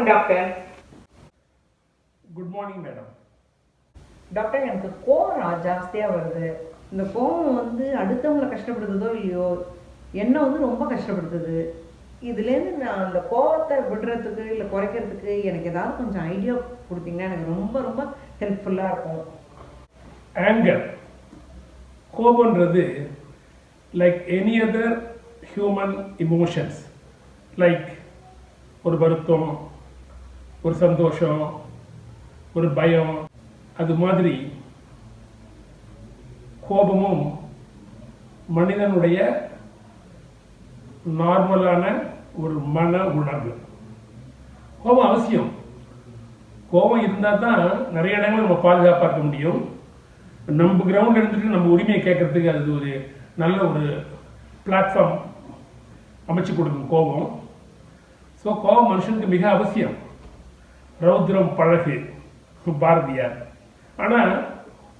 Morning doctor. Good morning madam. Doctor, எனக்கு கோவம் ஜாஸ்தியாக வருது. இந்த கோவம் அடுத்தவங்களை கஷ்டப்படுத்துதோ இல்லையோ, என்னை ரொம்ப கஷ்டப்படுத்துது. இதுலேருந்து நான் அந்த கோவத்தை விடுறதுக்கு இல்லை குறைக்கிறதுக்கு எனக்கு ஏதாவது கொஞ்சம் ஐடியா கொடுத்தீங்கன்னா எனக்கு ரொம்ப ரொம்ப ஹெல்ப்ஃபுல்லாக இருக்கும். ஆங்கர், கோபம்ன்றது like any other human emotions, like ஒரு வருத்தம், ஒரு சந்தோஷம், ஒரு பயம், அது மாதிரி கோபமும் மனிதனுடைய நார்மலான ஒரு மன உணர்வு. கோபம் அவசியம். கோபம் இருந்தால் தான் நிறைய இடங்கள் நம்ம பாதுகாப்பாக்க முடியும். நம்ம கிரவுண்ட் எடுத்துட்டு நம்ம உரிமையை கேட்கறதுக்கு அது ஒரு நல்ல ஒரு பிளாட்ஃபார்ம் அமைச்சு கொடுக்கும் கோபம். ஸோ கோபம் மனுஷனுக்கு மிக அவசியம். ரௌத்ரம் பழகு பாரதியார். ஆனால்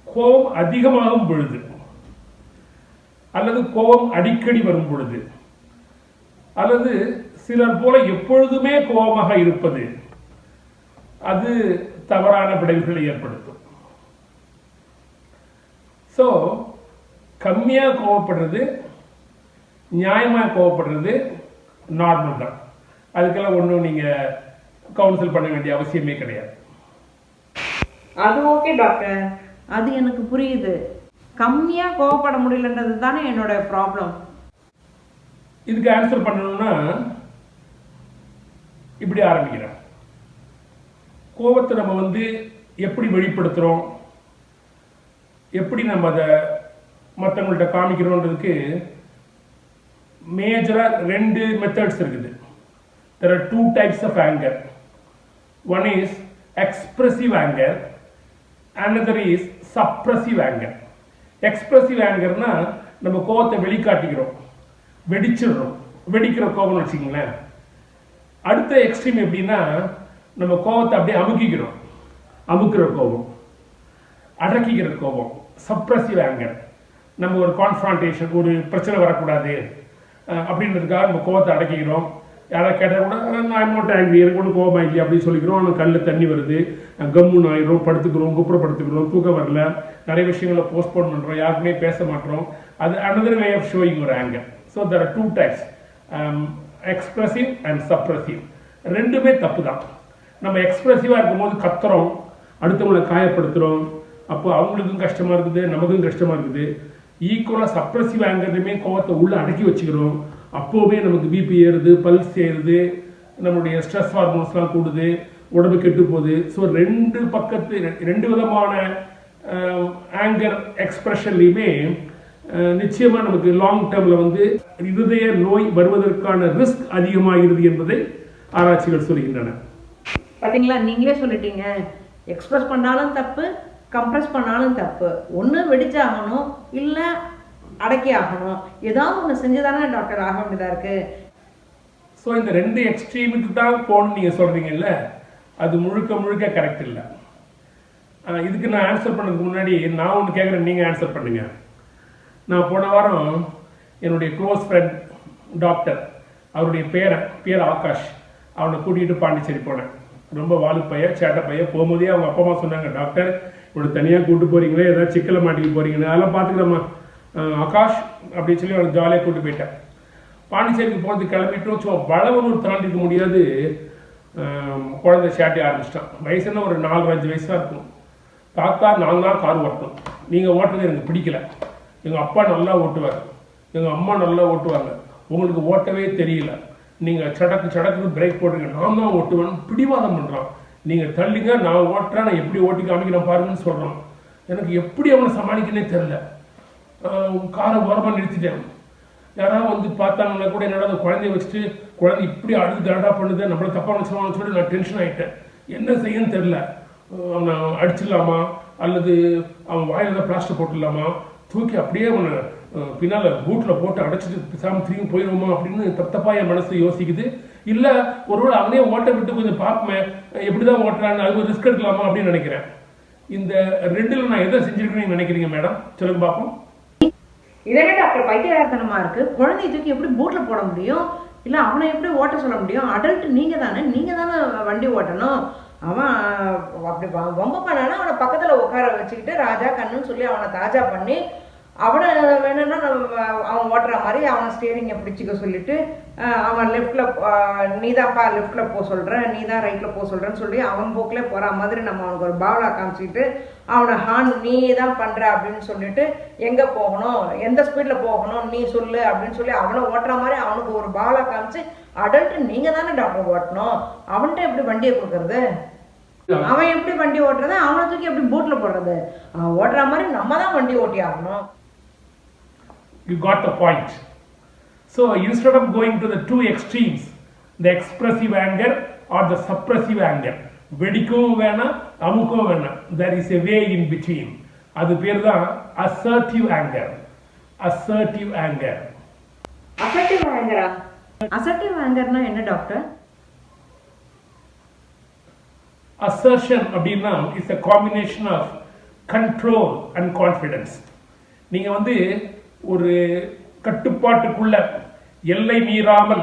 கோபம் அதிகமாகும் பொழுது அல்லது கோபம் அடிக்கடி வரும் பொழுது அல்லது சிலர் போல எப்பொழுதுமே கோபமாக இருப்பது, அது தவறான விளைவுகளை ஏற்படுத்தும். ஸோ கம்மியாக கோவப்படுறது, நியாயமாக கோவப்படுறது நார்மல் தான். அதுக்கெல்லாம் ஒன்றும் நீங்கள் கவுன்சில் பண்ண வேண்டிய அவசியமே கிடையாது. அது ஓகே டாக்டர், அது எனக்கு புரியுது. கம்மியாக கோவப்பட முடியலன்றது தானே என்னோட ப்ராப்ளம். இதுக்கு ஆன்சர் பண்ணணும்னா இப்படி ஆரம்பிக்கிறேன். கோபத்தை நம்ம எப்படி வெளிப்படுத்துகிறோம், எப்படி நம்ம அதை மற்றவங்கள்ட்ட காமிக்கிறோன்றதுக்கு மேஜராக 2 மெத்தட்ஸ் இருக்குது. There are 2 types of anger. One is expressive anger, another is suppressive anger. Expressive angerனா நம்ம கோபத்தை வெளிக்காட்டிக்கிறோம், வெடிச்சிடுறோம், வெடிக்கிற கோபம்னு வச்சுக்கோங்களேன். அடுத்த எக்ஸ்ட்ரீம் எப்படின்னா நம்ம கோபத்தை அப்படியே அமுக்கிக்கிறோம், அமுக்கிற கோபம், அடக்கிக்கிற கோபம், சப்ரசிவ் ஆங்கர். நம்ம ஒரு கான்ஃபரான்டேஷன், ஒரு பிரச்சனை வரக்கூடாது அப்படின்றதுக்காக நம்ம கோபத்தை அடக்கிக்கிறோம். யாராவது கேட்டால் கூட நான் ஐம் ஆங்கிரி, எனக்கு ஒன்றும் கோபம் இல்லை அப்படின்னு சொல்லிக்கிறோம். ஆனால் கண்ணில் தண்ணி வருது, கம்முன்னு ஆயிரும், படுத்துக்கிறோம், குப்புறப்படுத்துக்கிறோம், தூக்கம் வரல, நிறைய விஷயங்களை போஸ்ட்போன் பண்ணுறோம், யாருக்குமே பேச மாட்டோம். அது another way of showing your anger. So there are 2 types, expressive and suppressive. ரெண்டுமே தப்பு தான். நம்ம எக்ஸ்பிரசிவாக இருக்கும்போது கத்துறோம், அடுத்தவங்களை காயப்படுத்துகிறோம், அப்போ அவங்களுக்கும் கஷ்டமாக இருக்குது, நமக்கும் கஷ்டமாக இருக்குது. ஈக்குவலாக சப்ரசிவ் ஆங்கர்லையுமே கோவத்தை உள்ளே அடக்கி வச்சுக்கிறோம். அப்போவே நமக்கு பிபி ஏறுது, பல்ஸ் ஏறுது, நம்மளுடைய ஸ்ட்ரெஸ் ஹார்மோன்ஸ்லாம் கூடுது, உடம்பு கெட்டு போகுது. ஸோ 2 விதமான ஆங்கர் எக்ஸ்பிரஷன்லையுமே நிச்சயமாக நமக்கு லாங் டேர்மில் இருதய நோய் வருவதற்கான ரிஸ்க் அதிகமாகிறது என்பதை ஆராய்ச்சிகள் சொல்கின்றன. பார்த்தீங்களா, நீங்களே சொல்லிட்டீங்க. எக்ஸ்பிரஸ் பண்ணாலும் தப்பு, கம்ப்ரெஸ் பண்ணாலும் தப்பு. ஒன்று வெடிச்சாகணும், இல்லை அடக்கி ஆகணும். ஏதாவது ஒன்று செஞ்சுதானே டாக்டர் ஆக வேண்டியதாக இருக்கு. ஸோ இந்த 2 எக்ஸ்ட்ரீமுக்கு தான் போகணும்னு நீங்கள் சொல்கிறீங்கல்ல, அது முழுக்க கரெக்ட் இல்லை. இதுக்கு நான் ஆன்சர் பண்ணதுக்கு முன்னாடி நான் ஒன்று கேட்குறேன், நீங்கள் ஆன்சர் பண்ணுங்க. நான் போன வாரம் என்னுடைய க்ளோஸ் ஃப்ரெண்ட் டாக்டர், அவருடைய பேர் ஆகாஷ், அவனை கூட்டிகிட்டு பாண்டிச்சேரி போனேன். ரொம்ப வாலு பையன், சேட்டை பையன். போகும்போதே அவங்க அப்பா அம்மா சொன்னாங்க, டாக்டர் இவனை தனியாக கூப்பிட்டு போகிறீங்களே, ஏதாவது சிக்கலை மாட்டிக்க போகிறீங்கன்னு. அதெல்லாம் பார்த்துக்கிறோம்மா ஆகாஷ் அப்படின்னு சொல்லி அவனை ஜாலியாக கூப்பிட்டு போயிட்டேன். பாண்டிச்சேரிக்கு போகிறதுக்கு கிளம்பிட்டோம். சும்மா வளவனூர் தாண்டிக்க முடியாது, குழந்தை சேட்டை ஆரம்பிச்சிட்டான். வயசுன்னா ஒரு 4-5 வயசாக இருக்கும். தாத்தா நான் தான் கார் ஓட்டணும், நீங்கள் ஓட்டுறது எனக்கு பிடிக்கல. எங்கள் அப்பா நல்லா ஓட்டுவார், எங்கள் அம்மா நல்லா ஓட்டுவாங்க, உங்களுக்கு ஓட்டவே தெரியல, நீங்கள் சடக்குன்னு பிரேக் போட்டுருங்க, நான் தான் ஓட்டுவேன்னு பிடிவாதம் பண்ணுறான். நீங்கள் தள்ளிங்க, நான் ஓட்டுறேன், நான் எப்படி ஓட்டி காமிக்கிறேன் பாருங்கன்னு சொல்கிறான். எனக்கு எப்படி அவனை சமாளிக்கனே தெரில. காரை ஓரமாக நிறுத்திட்டேன். யாராவது பார்த்தாங்கன்னா கூட என்னோட அந்த குழந்தைய வச்சுட்டு குழந்தை இப்படி அழுது கரடா பண்ணுது, நம்மளை தப்பாக வச்சுருவாங்கன்னு சொல்லிட்டு நான் டென்ஷன் ஆகிட்டேன். என்ன செய்யன்னு தெரில. அவனை அடிச்சிடலாமா அல்லது அவன் வாயில் ஏதாவது பிளாஸ்டர் போட்டுடலாமா, தூக்கி அப்படியே அவனை பின்னால் பூட்டில் போட்டு அடைச்சிட்டு பேசாமல் திரும்பி போயிடுவோமா அப்படின்னு தப்பாக என் மனசு யோசிக்குது. இல்லை ஒருவேளை அவனே ஓட்ட விட்டு கொஞ்சம் பார்ப்போமே எப்படி தான் ஓட்டுறான்னு, அது ஒரு ரிஸ்க் எடுக்கலாமா அப்படின்னு நினைக்கிறேன். இந்த 2ல் நான் எதை செஞ்சுருக்கேன்னு நினைக்கிறீங்க மேடம்? சொல்லுங்க பார்ப்போம். இதே டாக்டர் பைத்தியகாரத்தனமா இருக்கு. குழந்தைய தூக்கி எப்படி பூட்ல போட முடியும்? இல்லை அவனை எப்படி ஓட்ட சொல்ல முடியும்? அடல்ட் நீங்கள் தானே வண்டி ஓட்டணும். அவன் அப்படி வம்ப பண்ணானா அவனை பக்கத்தில் உட்கார வச்சுக்கிட்டு ராஜா கண்ணுன்னு சொல்லி அவனை தாஜா பண்ணி அவனை வேணும்னா அவன் ஓட்டுற மாதிரி அவனை ஸ்டியரிங்கை பிடிச்சிக்க சொல்லிட்டு அவன் லெஃப்டில் நீதான்ப்பா லெஃப்டில் போக சொல்கிறேன், நீ தான் ரைட்டில் போக சொல்கிறேன்னு சொல்லி அவன் போக்கில் போகிற மாதிரி நம்ம அவனுக்கு ஒரு பாவலா காமிச்சிக்கிட்டு அவனை நீ தான் பண்ணுற அப்படின்னு சொல்லிட்டு எங்கே போகணும், எந்த ஸ்பீடில் போகணும் நீ சொல்லு அப்படின்னு சொல்லி அவனை ஓட்டுற மாதிரி அவனுக்கு ஒரு பாவலா காமிச்சு அடல்ட்டு நீங்கள் தானே டாக்டர் ஓட்டணும், அவன்கிட்ட எப்படி வண்டியை கொடுக்குறது? அவன் எப்படி வண்டி ஓட்டுறது? அவனை தூக்கி எப்படி பூட்டில் போடுறது? அவன் ஓட்டுற மாதிரி நம்ம தான் வண்டி ஓட்டி ஆகணும். You got the point. So instead of going to the two extremes, the expressive anger or the suppressive anger, வெடிக்கவும் வேணாம் அமுக்கவும் வேணாம், there is a way in between. அது பேர் தான் assertive anger. Assertive anger. Assertive anger. Assertive angerனா என்ன doctor? Assertion அப்படின்னா is a combination of control and confidence. நீங்க வந்து ஒரு கட்டுப்பாட்டுக்குள்ள எல்லை மீறாமல்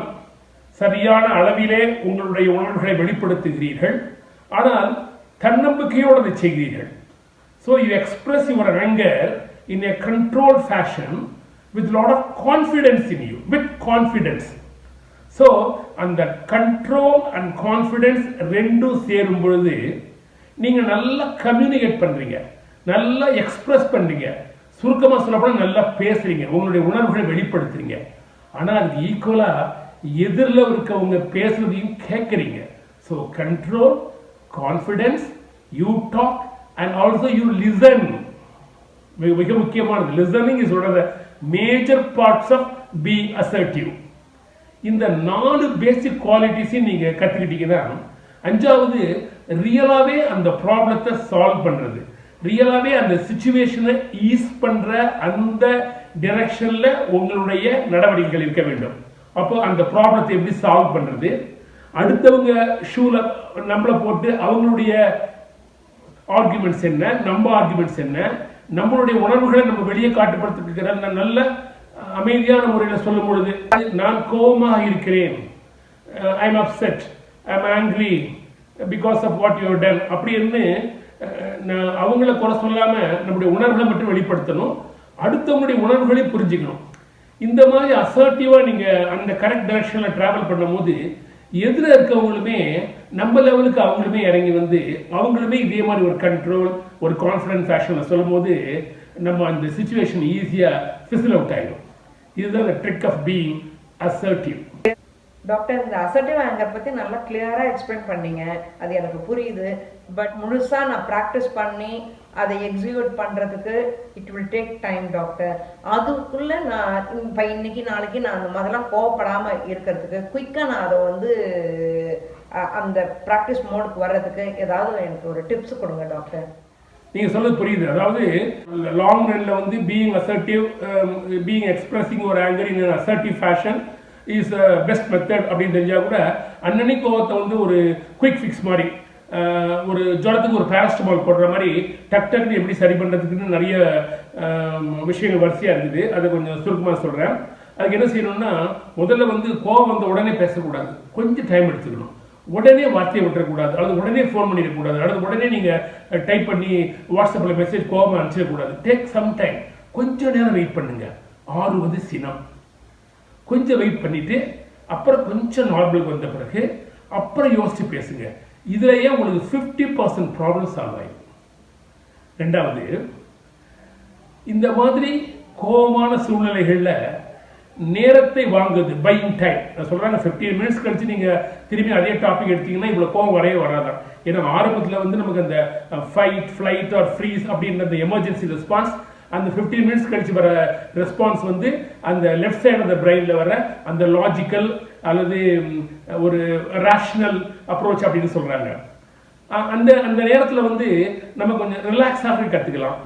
சரியான அளவிலே உங்களுடைய உணர்வுகளை வெளிப்படுத்துகிறீர்கள், ஆனால் தன்னம்பிக்கையோடு அதை செய்கிறீர்கள். So you express your anger in a controlled fashion with a lot of confidence in you, with confidence. So அந்த கண்ட்ரோல் அண்ட் கான்ஃபிடன்ஸ் ரெண்டும் சேரும் பொழுது நீங்க நல்லா கம்யூனிகேட் பண்றீங்க, நல்லா எக்ஸ்பிரஸ் பண்றீங்க, சுருக்கமா சொல்லப்போனா நல்லா பேசுறீங்க, உங்களுடைய உணர்வுகளை வெளிப்படுத்துறீங்க. ஆனா அதுக்கு ஈக்குவலா எதிரில் இருக்கவங்க பேசுறதையும் கேட்கறீங்க. So control, confidence, you talk and also you listen. மிக முக்கியமானது listening is one of the major parts of being assertive. இந்த 4 பேசிக் குவாலிட்டிஸையும் நீங்க கத்துக்கிட்டீங்கன்னா, அஞ்சாவது ரியலாவே அந்த ப்ராப்ளத்தை சால்வ் பண்றது, ரியலாவே அந்த சிச்சுவேஷனை ஈஸ் பண்ற அந்த டைரக்ஷன்ல உங்களுடைய நடவடிக்கைகள் இருக்க வேண்டும். அப்போ அந்த ப்ராப்ளத்தை எப்படி சால்வ் பண்றது, அடுத்தவங்க ஷூல நம்மளை போட்டு அவங்களுடைய ஆர்குமெண்ட்ஸ் என்ன, நம்ம ஆர்குமெண்ட்ஸ் என்ன, நம்மளுடைய உணர்வுகளை நம்ம வெளியே காட்டுப்படுத்திருக்கிற நல்ல அமைதியான முறையில் சொல்லும் பொழுது, நான் கோபமாக இருக்கிறேன், I am upset, I am angry because of what you have done அப்படின்னு அவங்கள குறை சொல்லாம நம்முடைய உணர்வுகளை மட்டும் வெளிப்படுத்தணும், அடுத்தவங்களுடைய உணர்வுகளை புரிஞ்சுக்கணும். இந்த மாதிரி அசர்ட்டிவா நீங்க அந்த கரெக்ட் டைரக்ஷன்ல டிராவல் பண்ணும்போது எதிர இருக்கவங்களுமே நம்ம லெவலுக்கு அவங்களுமே இறங்கி வந்து அவங்களுமே இதே மாதிரி ஒரு கண்ட்ரோல், ஒரு கான்ஃபிடன்ஸ் ஃபேஷன்ல சொல்லும் போது நம்ம அந்த சிச்சுவேஷன் ஈஸியா ஃபிசில் அவுட் ஆயிடும். இதுதான் the trick of being assertive. Doctor, இந்த அசர்ட்டிவ் ஆங்கர் பற்றி நல்லா கிளியராக எக்ஸ்பிளைன் பண்ணீங்க, அது எனக்கு புரியுது. பட் முழுசாக நான் ப்ராக்டிஸ் பண்ணி அதை எக்ஸிக்யூட் பண்ணுறதுக்கு it will take time doctor. அதுக்குள்ளே நான் இப்போ இன்னைக்கு நாளைக்கு நான் அந்த மாதிரிலாம் கோவப்படாமல் இருக்கிறதுக்கு குயிக்காக நான் அதை வந்து அந்த ப்ராக்டிஸ் மோடுக்கு வர்றதுக்கு ஏதாவது எனக்கு ஒரு டிப்ஸ் கொடுங்க டாக்டர். நீங்க சொல்றது புரியுது. அதாவது லாங் ரன்ல வந்து பீயிங் அசர்ட்டிவ், பீயிங் எக்ஸ்பிரஸிங் ஒரு anger in assertive fashion is best method அப்படின்னு தெரிஞ்சா கூட அன்னன்னைக்கு கோவத்தை வந்து ஒரு குயிக் ஃபிக்ஸ் மாதிரி, ஒரு ஜுரத்துக்கு ஒரு பேராஸ்டமால் போடுற மாதிரி டக் டக்குன்னு எப்படி சரி பண்றதுக்குன்னு நிறைய விஷயங்கள் வரிசையா இருக்குது. அதை கொஞ்சம் சுருக்கமாக சொல்றேன். அதுக்கு என்ன செய்யணும்னா, முதல்ல வந்து கோவம் வந்த உடனே பேசக்கூடாது, கொஞ்சம் டைம் எடுத்துக்கணும். உடனே வார்த்தையை விட்டுறக்கூடாது, அல்லது உடனே ஃபோன் பண்ணிடக்கூடாது, அல்லது உடனே நீங்க டைப் பண்ணி வாட்ஸ்அப்ல மெசேஜ் கோவமா அனுப்பிச்சிடக்கூடாது. டேக் சம் டைம், கொஞ்சம் நேரம் வெயிட் பண்ணுங்க. ஆறுவது சினம். கொஞ்சம் வெயிட் பண்ணிட்டு அப்புறம் கொஞ்சம் நார்மலுக்கு வந்த பிறகு அப்புறம் யோசிச்சு பேசுங்க. இதுலயே உங்களுக்கு 50% ப்ராப்ளம் சால்வ் ஆயிடும். ரெண்டாவது, இந்த மாதிரி கோபமான சூழ்நிலைகள்ல நேரத்தை வாங்குது, பையிங் டைம். நான் சொல்றாங்க 15 மினிட்ஸ் கழிச்சு நீங்க திரும்பி அதே டாபிக் எடுத்தீங்கன்னா இவ்வளவு கோபம் வரவே வராதான். ஏன்னா ஆரம்பத்தில் வந்து நமக்கு அந்த ஃபைட், ஃபிளைட் ஆர் ஃப்ரீஸ் அப்படின்ற அந்த எமர்ஜென்சி ரெஸ்பான்ஸ், அந்த 15 மினிட்ஸ் கழிச்சு வர ரெஸ்பான்ஸ் வந்து அந்த லெஃப்ட் சைடு ஆஃப் த பிரெயின்ல வர அந்த லாஜிக்கல் அல்லது ஒரு ரேஷனல் அப்ரோச் அப்படின்னு சொல்றாங்க. அந்த அந்த நேரத்தில் வந்து நம்ம கொஞ்சம் ரிலாக்ஸ் ஆக கற்றுக்கலாம்.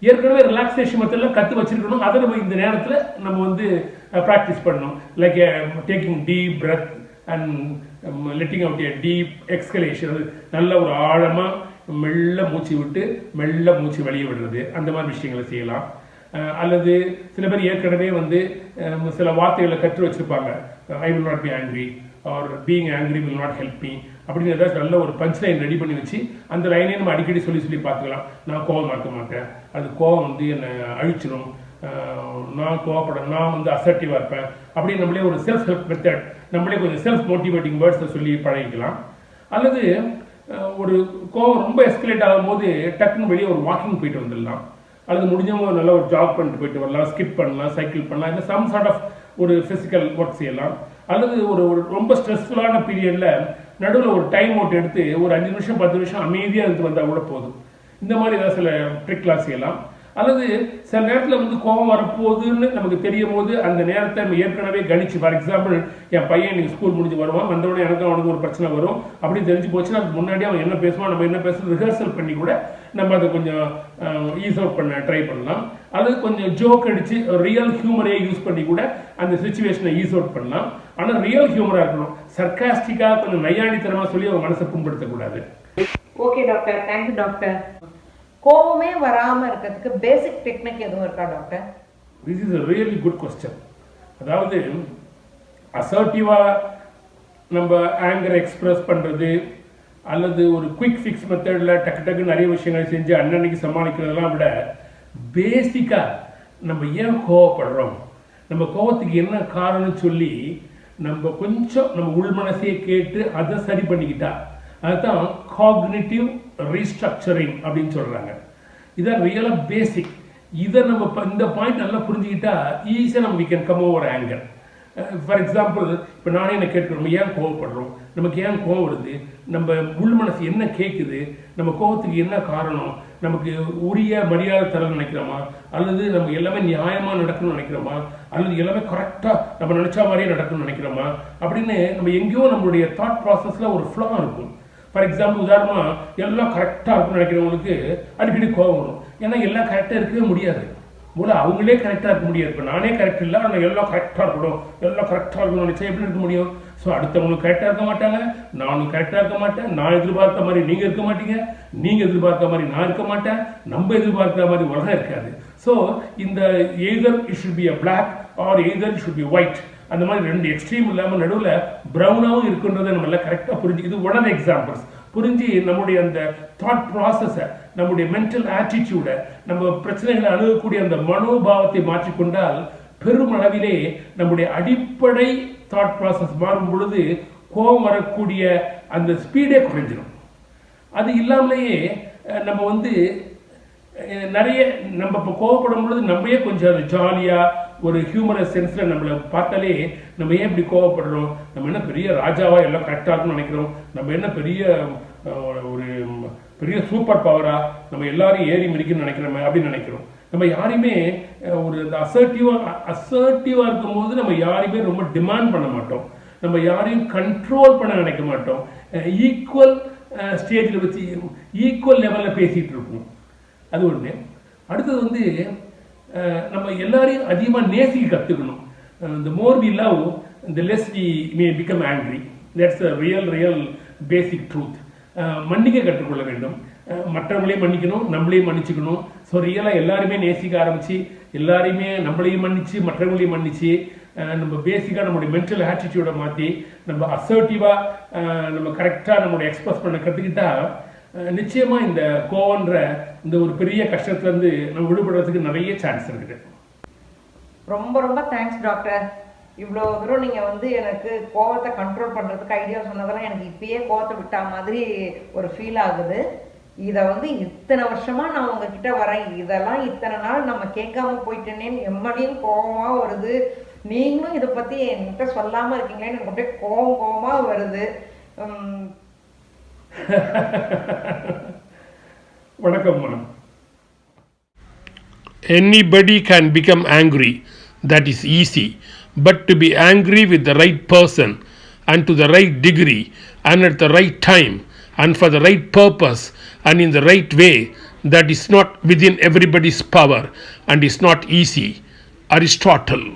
ஏற்கனவே ரிலாக்ஸேஷன் மெத்தட்லாம் கற்று வச்சிருக்கணும், அதை நம்ம இந்த நேரத்தில் நம்ம வந்து ப்ராக்டிஸ் பண்ணணும். Like taking deep breath and letting out a deep exhalation. அது நல்ல ஒரு ஆழமாக மெல்ல மூச்சு விட்டு மெல்ல மூச்சு வெளியே விடுறது, அந்த மாதிரி விஷயங்களை செய்யலாம். அல்லது சில பேர் ஏற்கனவே வந்து சில வார்த்தைகளை கற்று வச்சிருப்பாங்க. I will not be angry are being angry will not help me அப்படின்னு ஏதாச்சும் நல்ல ஒரு பஞ்ச் லைன் ரெடி பண்ணி வச்சு அந்த லைனே நம்ம அடிக்கடி சொல்லி பார்த்துக்கலாம். நான் கோவம் இருக்க மாட்டேன், அது கோவம் வந்து என்னை அழிச்சிடும், நான் கோவப்பட நான் வந்து அசர்ட்டிவாக இருப்பேன் அப்படின்னு நம்மளே ஒரு செல்ஃப் ஹெல்ப் மெத்தட், நம்மளே கொஞ்சம் செல்ஃப் மோட்டிவேட்டிங் வேர்ட்ஸை சொல்லி பழகிக்கலாம். அல்லது ஒரு கோவம் ரொம்ப எஸ்கலேட் ஆகும்போது டக்குன்னு வெளியே ஒரு வாக்கிங் போயிட்டு வந்துடலாம். அல்லது முடிஞ்சவங்க நல்லா ஒரு ஜாக் பண்ணிட்டு போயிட்டு வரலாம், ஸ்கிப் பண்ணலாம், சைக்கிள் பண்ணலாம், இல்லை சம் சார்ட் ஆஃப் ஒரு ஃபிசிக்கல் ஒர்க் செய்யலாம். அல்லது ஒரு ரொம்ப ஸ்ட்ரெஸ்ஃபுல்லான பீரியடில் நடுவில் ஒரு டைம் அவுட் எடுத்து ஒரு 5 நிமிஷம் 10 நிமிஷம் அமைதியாக இருந்து வந்தால் கூட போதும். இந்த மாதிரி ஏதாவது சில ட்ரிக்லாம் செய்யலாம். அல்லது சில நேரத்தில் வந்து கோபம் வரப்போகுதுன்னு நமக்கு தெரியும் போது அந்த நேரத்தை நம்ம ஏற்கனவே கணிச்சு, ஃபார் எக்ஸாம்பிள் என் பையன் நீங்கள் ஸ்கூல் முடிஞ்சு வருவான், வந்தவுடனே எனக்கு அவனுக்கு ஒரு பிரச்சனை வரும் அப்படின்னு தெரிஞ்சு போச்சுன்னா அதுக்கு முன்னாடி அவன் என்ன பேசுவான், நம்ம என்ன பேசுறது ரிஹர்சல் பண்ணி கூட நம்ம அதை கொஞ்சம் ஈஸ் அவுட் பண்ண ட்ரை பண்ணலாம். அல்லது கொஞ்சம் ஜோக் அடிச்சு ரியல் ஹியூமரையே யூஸ் பண்ணி கூட அந்த சுச்சுவேஷனை ஈஸ் அவுட் பண்ணலாம். ஆனால் ரியல் ஹியூமராக இருக்கணும், சர்க்காஸ்டிக்காக கொஞ்சம் நையாண்டித்தனமாக சொல்லி அவன் மனசை புண்படுத்தக்கூடாது. Okay doctor, thank you doctor. கோவமே வராமல் இருக்கிறதுக்கு பேசிக் டெக்னிக் எதுவும் இருக்கா doctor? This is a really good question. அதாவது அசர்ட்டிவாக நம்ம ஆங்கரை எக்ஸ்பிரஸ் பண்ணுறது அல்லது ஒரு குயிக் ஃபிக்ஸ் மெத்தடில் டக்கு நிறைய விஷயங்கள் செஞ்சு அன்னன்னைக்கு சமாளிக்கிறதெல்லாம் விட பேசிக்காக நம்ம ஏன் கோவப்படுறோம், நம்ம கோவத்துக்கு என்ன காரணம்னு சொல்லி நம்ம கொஞ்சம் நம்ம உள்மனசையே கேட்டு அதை சரி பண்ணிக்கிட்டா அதுதான் காக்னிட்டிவ் ரீஸ்ட்ரக்சரிங் அப்படின்னு சொல்கிறாங்க. இதான் ரியலாக பேசிக். இதை நம்ம இந்த பாயிண்ட் நல்லா புரிஞ்சுக்கிட்டா ஈஸியாக நம்ம we can come over anger. For example இப்போ நானே என்ன கேட்குறோம், நம்ம ஏன் கோவப்படுறோம், நமக்கு ஏன் கோவம் வருது, நம்ம உள் மனசு என்ன கேட்குது, நம்ம கோவத்துக்கு என்ன காரணம், நமக்கு உரிய மரியாதை தர நினைக்கிறோமா, அல்லது நம்ம எல்லாமே நியாயமாக நடக்கணும்னு நினைக்கிறோமா, அல்லது எல்லாமே கரெக்டாக நம்ம நினச்சா மாதிரியே நடக்கணும்னு நினைக்கிறோமா அப்படின்னு நம்ம எங்கேயோ நம்மளுடைய தாட் ப்ராசஸில் ஒரு ஃப்ளா இருக்கும். ஃபார் எக்ஸாம்பிள் உதாரணமாக எல்லாம் கரெக்டாக இருக்குன்னு நினைக்கிறவங்களுக்கு அடிக்கடி கோவம் வரும். ஏன்னா எல்லாம் கரெக்டாக இருக்கவே முடியாது, போல அவங்களே கரெக்டாக இருக்க முடியாது. இப்போ நானே கரெக்ட் இல்லை, ஆனால் எல்லாம் கரெக்டாக இருக்கணும், எல்லாம் கரெக்டாக இருக்கணும்னு நினச்சா எப்படி இருக்க முடியும்? ஸோ அடுத்தவங்களுக்கு கரெக்டாக இருக்க மாட்டாங்க, நானும் கரெக்டாக இருக்க மாட்டேன், நான் எதிர்பார்த்த மாதிரி நீங்கள் இருக்க மாட்டீங்க, நீங்கள் எதிர்பார்த்த மாதிரி நான் இருக்க மாட்டேன், நம்ம எதிர்பார்க்கிற மாதிரி உலகம் இருக்காது. ஸோ இந்த either it should be a black or either it should be white, அந்த மாதிரி ரெண்டு எக்ஸ்ட்ரீம் இல்லாமல் நடுவில் ப்ரௌனாகவும் இருக்குன்றதை நம்ம எல்லாம் கரெக்டாக புரிஞ்சு, இது ஒன் ஆஃப் த எக்ஸாம்பிள்ஸ் புரிஞ்சு நம்முடைய அந்த தாட் ப்ராசஸை, நம்முடைய மென்டல் ஆட்டிடியூடை, நம்ம பிரச்சனைகளை அணுகக்கூடிய அந்த மனோபாவத்தை மாற்றிக்கொண்டால் பெருமளவிலே நம்முடைய அடிப்படை தாட் ப்ராசஸ் மாறும் பொழுது கோபம் வரக்கூடிய அந்த ஸ்பீடே குறைஞ்சிடும். அது இல்லாமலேயே நம்ம வந்து நிறைய நம்ம இப்போ கோவப்படும் பொழுது நம்மளே கொஞ்சம் அது ஜாலியாக ஒரு ஹியூமரஸ் சென்ஸில் நம்மளை பார்த்தாலே நம்ம ஏன் இப்படி கோவப்படுறோம், நம்ம என்ன பெரிய ராஜாவாக எல்லாம் கரெக்டாக இருக்குன்னு நினைக்கிறோம், நம்ம என்ன பெரிய ஒரு பெரிய சூப்பர் பவராக நம்ம எல்லாரையும் ஏறி மிதிக்கணும்னு நினைக்கிறோமே அப்படின்னு நினைக்கிறோம். நம்ம யாரையுமே ஒரு அசர்ட்டிவாக இருக்கும்போது நம்ம யாரையுமே ரொம்ப டிமாண்ட் பண்ண மாட்டோம், நம்ம யாரையும் கண்ட்ரோல் பண்ண நினைக்க மாட்டோம், ஈக்குவல் ஸ்டேஜில் வச்சு ஈக்குவல் லெவலில் பேசிகிட்டு இருப்போம். அது ஒன்று. அடுத்தது வந்து நம்ம எல்லாரையும் அதிகமாக நேசிக்க கற்றுக்கணும். the more we love, the less we may become angry. That's a real basic truth. மன்னிக்க கற்றுக்கொள்ள வேண்டும், மற்றவங்களையும் மன்னிக்கணும், நம்மளையும் மன்னிச்சுக்கணும். ஸோ ரியலாக எல்லாருமே நேசிக்க ஆரம்பித்து எல்லாரையுமே நம்மளையும் மன்னிச்சு மற்றவங்களையும் மன்னிச்சு நம்ம பேசிக்காக நம்மளுடைய மென்டல் ஆட்டிடியூடை மாற்றி நம்ம அசர்ட்டிவாக நம்ம கரெக்டாக நம்மளுடைய எக்ஸ்பிரஸ் பண்ண கற்றுக்கிட்டா நிச்சயமா இந்த கோவன்ற இந்த ஒரு பெரிய கஷ்டத்துலேருந்து நம்ம விடுபடுறதுக்கு நிறைய சான்ஸ் இருக்குது. ரொம்ப ரொம்ப தேங்க்ஸ் டாக்டர். இவ்வளோ தூரம் நீங்கள் வந்து எனக்கு கோவத்தை கண்ட்ரோல் பண்ணுறதுக்கு ஐடியா சொன்னதெல்லாம் எனக்கு இப்பயே கோவத்தை விட்டா மாதிரி ஒரு ஃபீல் ஆகுது. இதை வந்து இத்தனை வருஷமாக நான் உங்ககிட்ட வரேன், இதெல்லாம் இத்தனை நாள் நம்ம கேட்காம போயிட்டேனேன்னு எம்மடியும் கோபமாக வருது. நீங்களும் இதை பற்றி என்கிட்ட சொல்லாமல் இருக்கீங்களேன்னு எனக்கு அப்படியே கோபமாக வருது. வணக்கம். Anybody can become angry, that is easy, but to be angry with the right person and to the right degree and at the right time and for the right purpose and in the right way, that is not within everybody's power and is not easy. Aristotle.